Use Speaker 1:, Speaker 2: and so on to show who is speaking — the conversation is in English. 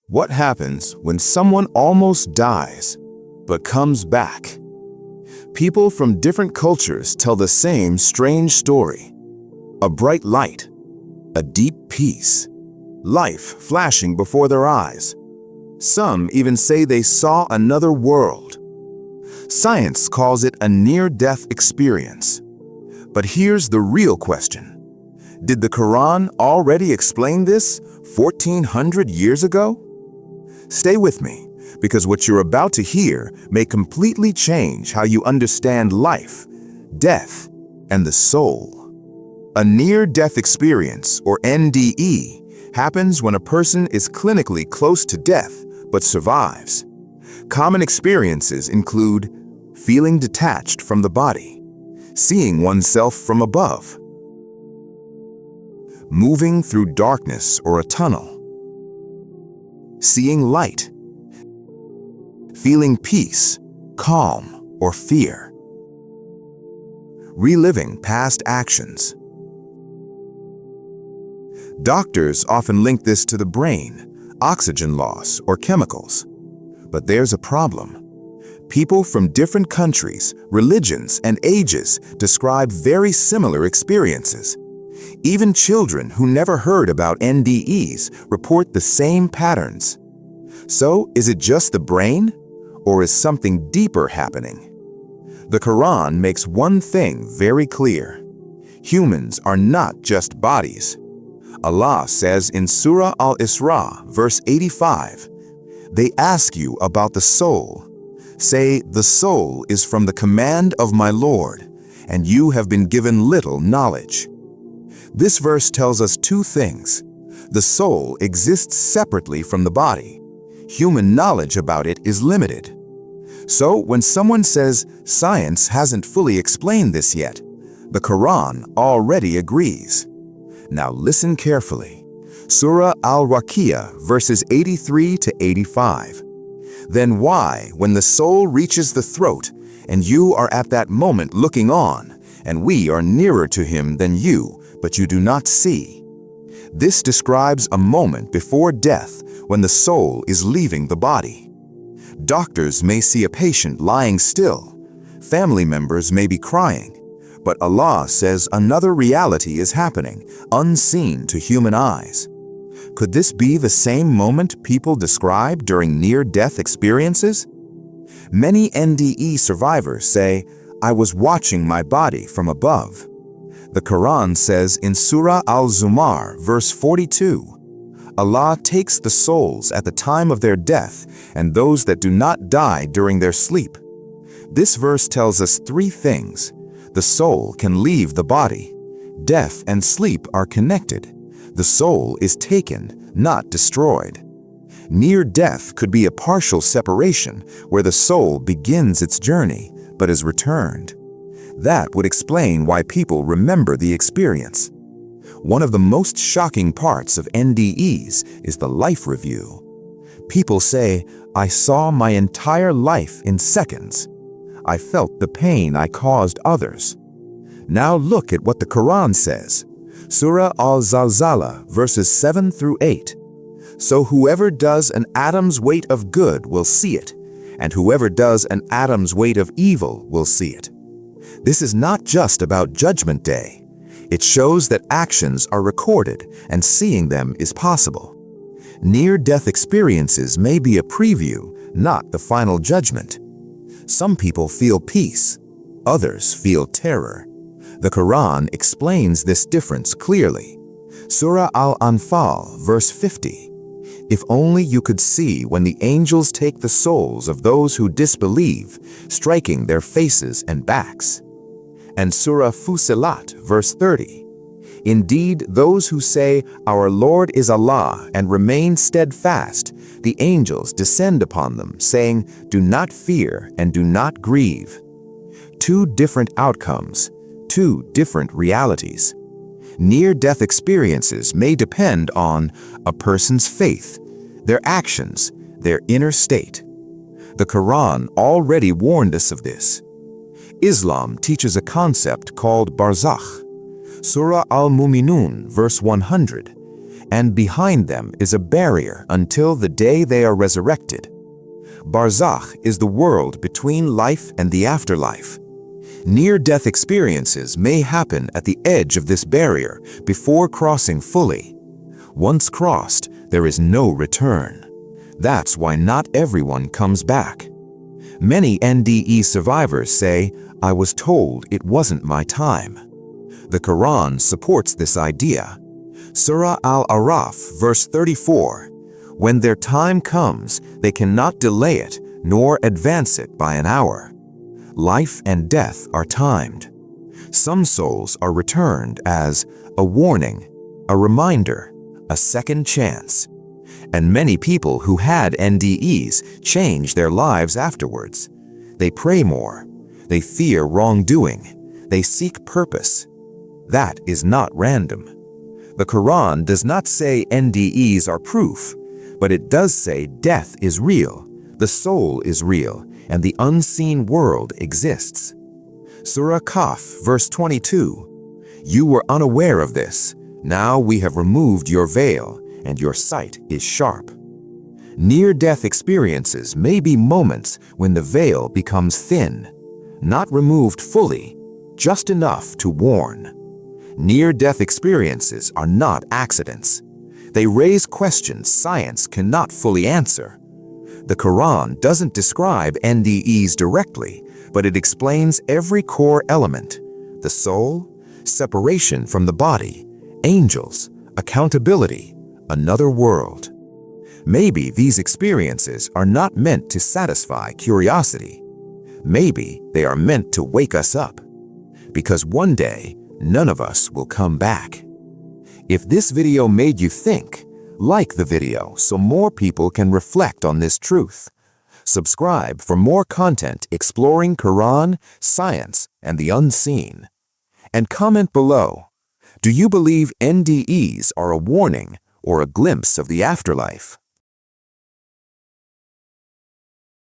Speaker 1: What happens when someone almost dies, but comes back? People from different cultures tell the same strange story. A bright light, a deep peace, life flashing before their eyes. Some even say they saw another world. Science calls it a near-death experience. But here's the real question. Did the Quran already explain this 1400 years ago? Stay with me, because what you're about to hear may completely change how you understand life, death, and the soul. A near-death experience, or NDE, happens when a person is clinically close to death but survives. Common experiences include feeling detached from the body, seeing oneself from above, moving through darkness or a tunnel, seeing light, feeling peace, calm, or fear, reliving past actions. Doctors often link this to the brain, oxygen loss, or chemicals. But there's a problem. People from different countries, religions, and ages describe very similar experiences. Even children who never heard about NDEs report the same patterns. So, is it just the brain, or is something deeper happening? The Quran makes one thing very clear. Humans are not just bodies. Allah says in Surah Al-Isra, verse 85, "They ask you about the soul. Say, the soul is from the command of my Lord, and you have been given little knowledge." This verse tells us two things. The soul exists separately from the body. Human knowledge about it is limited. So when someone says science hasn't fully explained this yet, the Quran already agrees. Now listen carefully. Surah Al-Waqiah, verses 83 to 85. "Then why, when the soul reaches the throat, and you are at that moment looking on, and we are nearer to him than you, but you do not see?" This describes a moment before death when the soul is leaving the body. Doctors may see a patient lying still. Family members may be crying. But Allah says another reality is happening, unseen to human eyes. Could this be the same moment people describe during near-death experiences? Many NDE survivors say, "I was watching my body from above." The Quran says in Surah Al-Zumar, verse 42, "Allah takes the souls at the time of their death and those that do not die during their sleep." This verse tells us three things. The soul can leave the body. Death and sleep are connected. The soul is taken, not destroyed. Near death could be a partial separation where the soul begins its journey but is returned. That would explain why people remember the experience. One of the most shocking parts of NDEs is the life review. People say, "I saw my entire life in seconds. I felt the pain I caused others." Now look at what the Quran says. Surah Al-Zalzala, verses 7 through 8. "So whoever does an atom's weight of good will see it, and whoever does an atom's weight of evil will see it." This is not just about Judgment Day. It shows that actions are recorded and seeing them is possible. Near-death experiences may be a preview, not the final judgment. Some people feel peace, others feel terror. The Quran explains this difference clearly. Surah Al-Anfal, verse 50. "If only you could see when the angels take the souls of those who disbelieve, striking their faces and backs." And Surah Fusilat, verse 30. "Indeed, those who say, 'Our Lord is Allah,' and remain steadfast, the angels descend upon them, saying, 'Do not fear and do not grieve.'" Two different outcomes, two different realities. Near-death experiences may depend on a person's faith, their actions, their inner state. The Quran already warned us of this. Islam teaches a concept called Barzakh. Surah Al-Mu'minun, verse 100. and behind them is a barrier until the day they are resurrected. Barzakh is the world between life and the afterlife. Near-death experiences may happen at the edge of this barrier before crossing fully. Once crossed, there is no return. That's why not everyone comes back. Many NDE survivors say, "I was told it wasn't my time." The Quran supports this idea. Surah Al-Araf, verse 34, "When their time comes, they cannot delay it, nor advance it by an hour." Life and death are timed. Some souls are returned as a warning, a reminder, a second chance. And many people who had NDEs change their lives afterwards. They pray more. They fear wrongdoing. They seek purpose. That is not random. The Quran does not say NDEs are proof, but it does say death is real, the soul is real, and the unseen world exists. Surah Kahf, verse 22, "You were unaware of this. Now we have removed your veil, and your sight is sharp." Near-death experiences may be moments when the veil becomes thin, not removed fully, just enough to warn. Near-death experiences are not accidents. They raise questions science cannot fully answer. The Quran doesn't describe NDEs directly, but it explains every core element: the soul, separation from the body, angels, accountability, another world. Maybe these experiences are not meant to satisfy curiosity. Maybe they are meant to wake us up. Because one day, none of us will come back. If this video made you think, like the video so more people can reflect on this truth. Subscribe for more content exploring Quran, science, and the unseen. And comment below, do you believe NDEs are a warning or a glimpse of the afterlife?